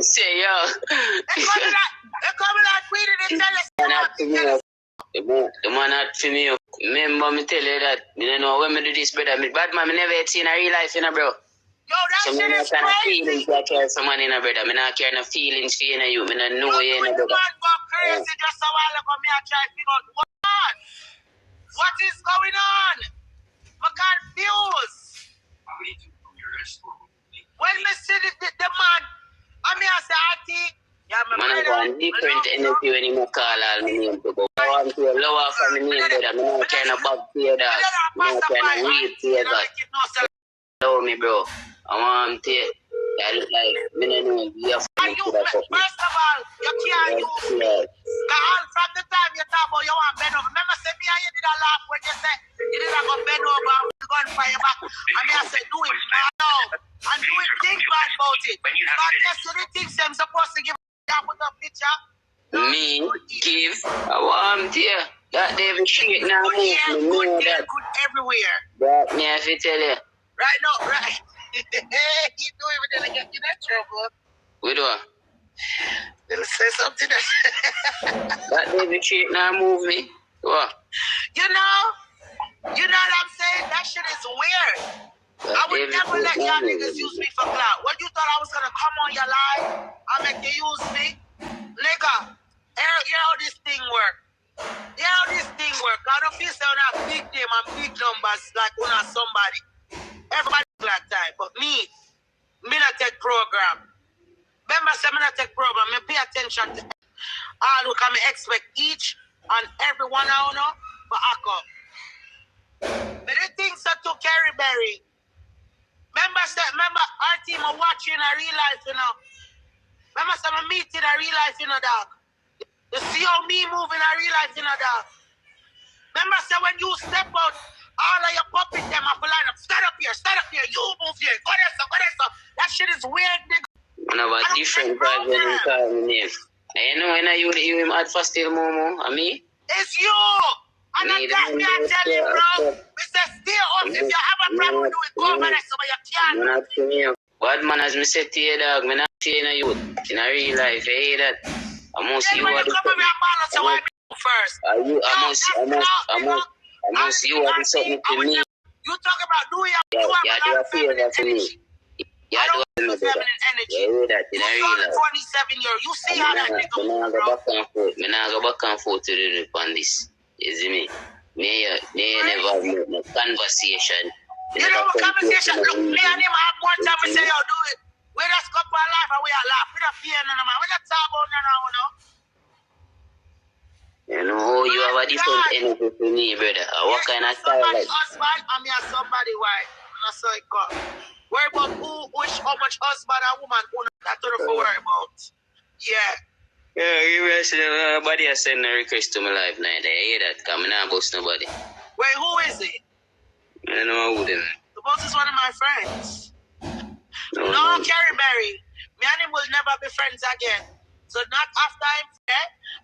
Say, yo. They coming like Queenie, they tell us. The man not for me. Remember me tell you that. You don't know when me do this, brother. Bad man, me never seen a real life, bro. Yo, that shit is crazy. I care for man, brother. Me not care no feelings for you. Me not know you, brother. The man got crazy just a while ago. Me I try to figure out what is going on. I'm confused. When me see the man, I mean I say, Auntie, yeah, man, I'm going different energy when you call all my name to go. I want to lower from the name, brother. I'm not trying to bug to your dog. I'm not trying to read to your dog. Allow me, bro. I want to I look like, me don't know, you have to do that. First of all, you can't use me. Because from the time you talk about you want bend over. Remember, say me and you did a laugh when you said you did not go bend over and the gun for your back. And me I said, do it now. And do it, think bad about it. But yes, to the things I'm supposed to give you put a picture. Me, give, I want to you. That David shit now move me know that. Good everywhere. That me have to tell you. Right now, right. You do it, then I get you that trouble. We do. They'll say something that David shit now move me. What? You know what I'm saying? That shit is weird. I would never let y'all niggas use me for clout. What you thought I was gonna come on your live and make you use me? Nigga, hear how this thing work. Hear how this thing work. I don't feel so on a big name and big numbers like when I'm somebody. Everybody like that, but me not take program. Remember, say me not take program. Me pay attention to all who can expect each and every one I know for ACO. But the things that took Carrie Berry. Remember, our team are watching a real life, you know. Remember, say me meet in a real life, you know, dog. You see how me move in a real life, you know, dog. Remember, say when you step out. All of your puppets, them up line up. Stand up here, you move here. Go there, so. That shit is weird, nigga. I know about different vibes when you call me name. I know when you mad for still, Momo. I mean? It's you! And that's me, I tell you, bro. Mr. Stay up. If you have a problem with it, go over there, so you can't. I'm not to me. Bad man, as me said to you, dog, I'm not saying to you. In a real life, I hear that. I must see what the first. I must you want something to me. You talk about Dewey. You do a favor for me. You do a feminine energy. You that in a real life. 27-year. You see how that nigga move, bro. Me nah go back and forth to the on this. You see me? Me never have no conversation. You know what conversation? Look, me and him have more time to say, yo, do it. We just go for life and we are laugh. We don't fear none of man. We don't talk about none of you know. You know, you have a different energy to me, brother. What kind of style like? Husband, and me and somebody wife. That's how it goes. Worry about how much husband and woman that's what we worry about. Yeah. Yeah, you really see nobody has sent a request to my life now. I hear that. Because I'm not boss nobody. Wait, who is it? I don't know who them. The boss is one of my friends. No, Carrie Berry. Me and him will never be friends again. So not after him,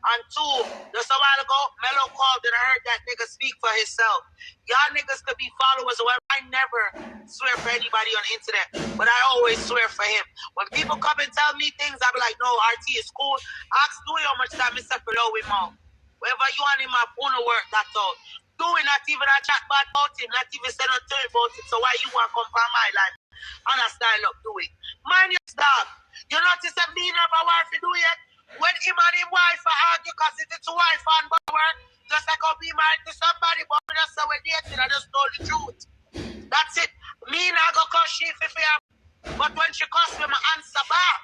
and two, just a while ago, Mello called and I heard that nigga speak for himself. Y'all niggas could be followers or whatever. I never swear for anybody on the internet, but I always swear for him. When people come and tell me things, I be like, no, RT is cool. Ask Dewey how much time Mr. Below with mom. Wherever you want him, my phone work, that's all. Dewey not even a chat bad about him, not even say no thing about him, so why you want to come from my life? And I style up Dewey. Mind your dog. You notice that me never want to do it? When him and his wife argue because it's a wife and work, just like I'll be married to somebody, but that's how we're dating. I just told the truth. That's it. Me not go cause she if you have, but when she cuss me, my answer back.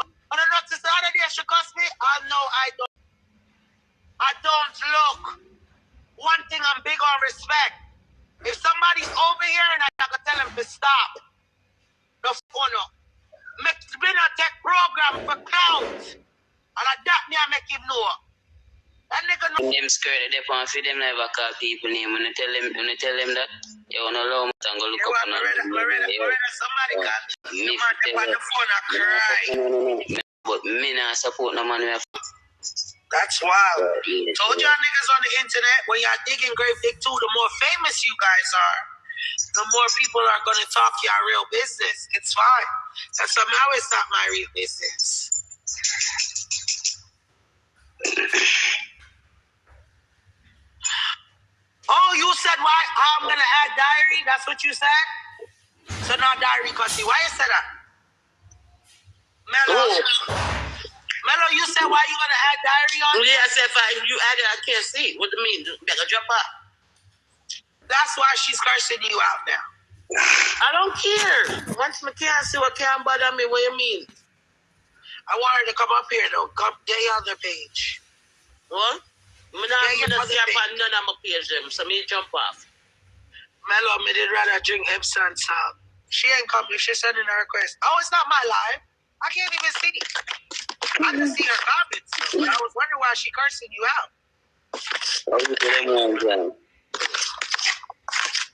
And I noticed the other day she cuss me, no, I don't look. One thing I'm big on respect. If somebody's over here and I gotta tell them to stop, the phone up. Make me not take program for clowns. And I that me I make him know. That nigga know. Them scared of them for them never call people name. When I tell them that, you wanna allow me to go look up on them. Somebody call me. On the phone and cry. But me not support no man. That's wild. Told y'all niggas on the internet when y'all digging grave dig too, the more famous you guys are, the more people are going to talk your real business. It's fine. And somehow it's not my real business. Oh, you said why I'm going to add diary? That's what you said? So not diary, Cussy. Why you said that? Mello. Mello, you said why you going to add diary on? Yeah, I said if you add it, I can't see. What do you mean? Better drop out. That's why she's cursing you out now. I don't care. Once I can't see what can't bother me, what you mean? I want her to come up here, though. Come to the other page. What? I'm not see up on none of my page, so me jump off. Mello, me did rather drink Epsom salt. She ain't coming. She's sending a request. Oh, it's not my live. I can't even see it. I can see her comments, but I was wondering why she cursing you out.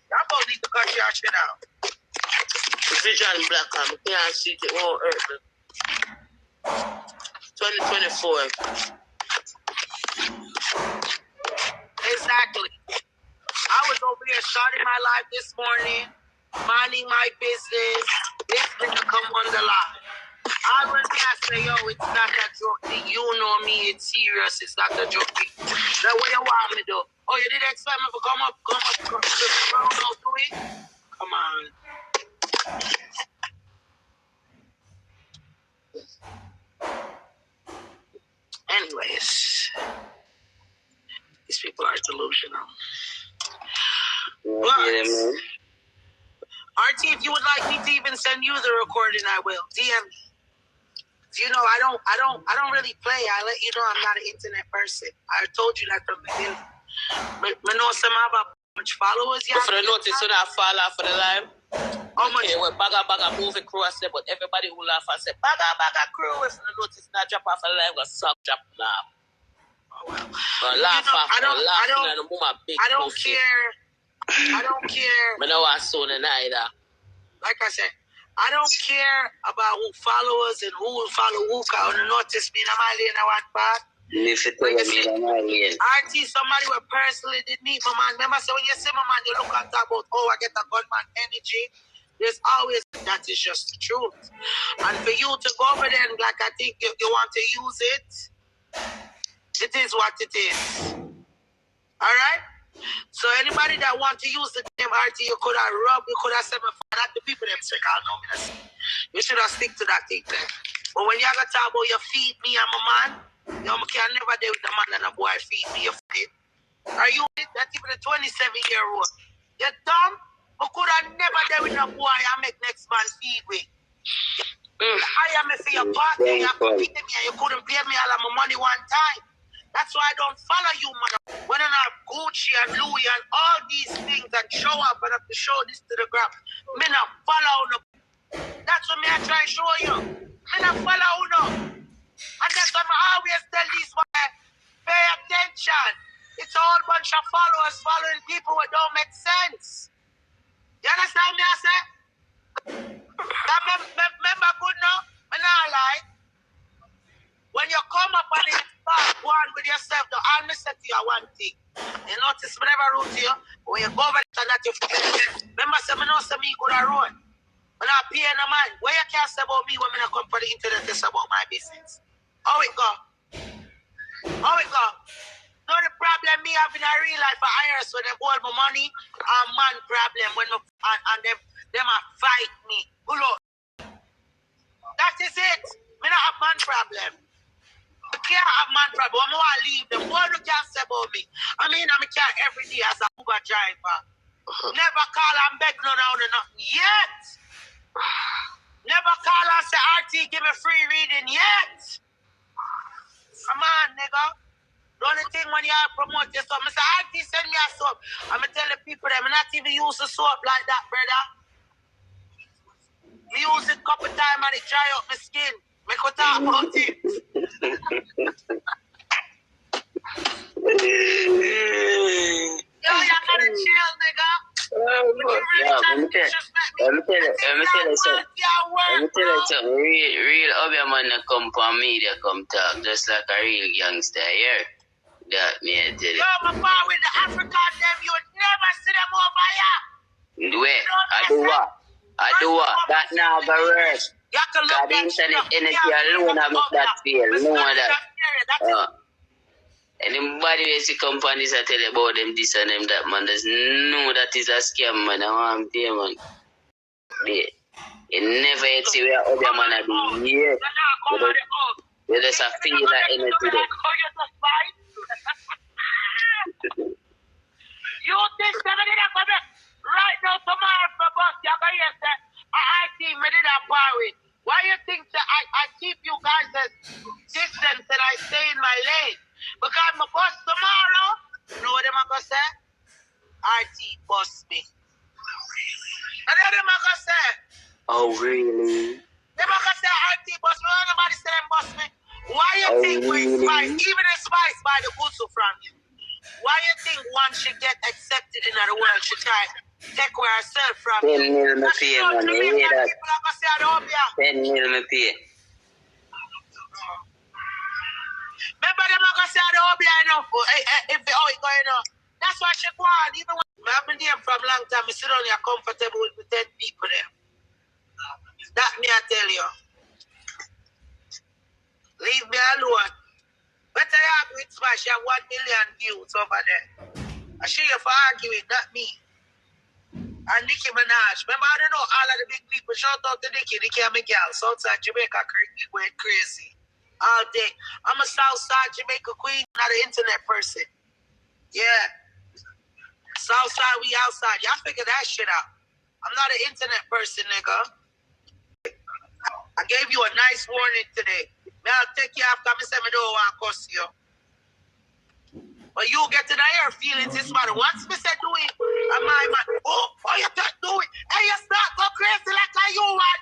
Y'all both need to cut your shit out. Vision black, I can't see it. It won't hurt me. 2024. Exactly. I was over here starting my life this morning, minding my business. This nigga come on the live. I was gonna say, yo, it's not a joke thing. You know me, it's serious. It's not a joke thing. Now, what you want me to do? Oh, you didn't expect me to come up. Do it? Come on. Anyways, these people are delusional. But, RT, if you would like me to even send you the recording, I will. DM me. You know, I don't really play. I let you know I'm not an internet person. I told you that from the beginning. But I know some about much followers. Yeah. For the notice, when I fall off for the live. How much? Okay, well, baga move across there, but everybody who laugh and say baga crew. If the notice not drop off the live, go suck drop now. Oh well. But laugh off. I don't care. I don't care. But no one soon either. Like I said, I don't care about who followers and who will follow who. Cause on the notice, me and my lane, I want back. RT, somebody who personally did meet my man. Remember, so when you see my man, you look and talk about, oh, I get a gunman energy. There's always, that is just the truth. And for you to go over there and like, I think you want to use it, it is what it is. All right? So anybody that want to use the name RT, you could have rubbed, you could have said, not the people them sick, I know me. You should have stick to that thing then. But when you have to talk about you feed me, I'm a man, you can never deal with a man and a boy feed me, you feed. Are you that even a 27-year-old? You're dumb? I could have never dealt with a boy and make next man feed with. I am for your party, you couldn't pay me all of my money one time. That's why I don't follow you, mother. When I have Gucci and Louis and all these things and show up and have to show this to the ground, me not follow no. That's what me I try to show you. Me not follow no. And that's why I always tell these boys, pay attention. It's a whole bunch of followers following people who don't make sense. You understand me, I say? Remember good now? Me not lie. When you come up and you start going with yourself, the all me say to you one thing. You notice me never root to you, but when you go over there and that you remember say me know say me could have run. When I pay no man, what you can't say about me when I come for the internet is about my business. How it go? How it go? No, the problem me having a real life for iris when they hold my money, man problem when and them fight me. Pull up. That is it. Me not have man problem. I can't have man problem. I want to leave them. What you can say about me? I mean, I'm a car every day as a Uber driver. Never call and beg no nothing yet. Never call and say, RT, give me free reading yet. Come on, nigga. The only thing when you promote yourself, I say, RT, send me a soap. I'm going to tell the people that I'm not even use the soap like that, brother. I use it a couple times and it dry up my skin. Make we talk about it. Yo, you gotta chill, nigga. Let me tell you something. Real other man that come from media come talk just like a real gangster here. That me I tell you. Yo, my boy with the African them, you would never see them over here. Dewey, I do what? That now go work. God, the internet energy alone I make that feel. Know that. Anybody who see companies that tell about them this and them that, man, there's no that is a scam, man. I want to tell you, man. You never yet see where other man are doing. Yeah. You just feel that energy there. You think somebody that come right now tomorrow for bus, you're going to say, I think me did a power. Why you think that I keep you guys at distance and I stay in my lane? Because my bus tomorrow, you know what them are going to say? RT bust me. And then them are going to say, oh, really? Them are going to say RT bust me. Nobody say them bust me. Why you think we spice, even a spice by the goods from you? Why you think one should get accepted in the world should try take away herself from 10 mil me pay, man. You hear that? 10 mil me pay. Remember them are going to say I don't be enough. If the how it going on. That's why she go on. Even when I've been there from a long time, I sit on here comfortable with the 10 people there. That me I tell you. Leave me alone. Better argue with Smash, you have 1 million views over there. I show you for arguing, not me. And Nicki Minaj. Remember, I don't know all of the big people. Shout out to Nicki and Miguel. Southside Jamaica went crazy. All day. I'm a Southside Jamaica queen, not an internet person. Yeah. Southside, we outside. Y'all figure that shit out. I'm not an internet person, nigga. I gave you a nice warning today. I'll take you after me say me don't want to cuss you. But you get to the air feelings this man. Once me say do it, and my man, oh, you can't do it. And you start go crazy like you want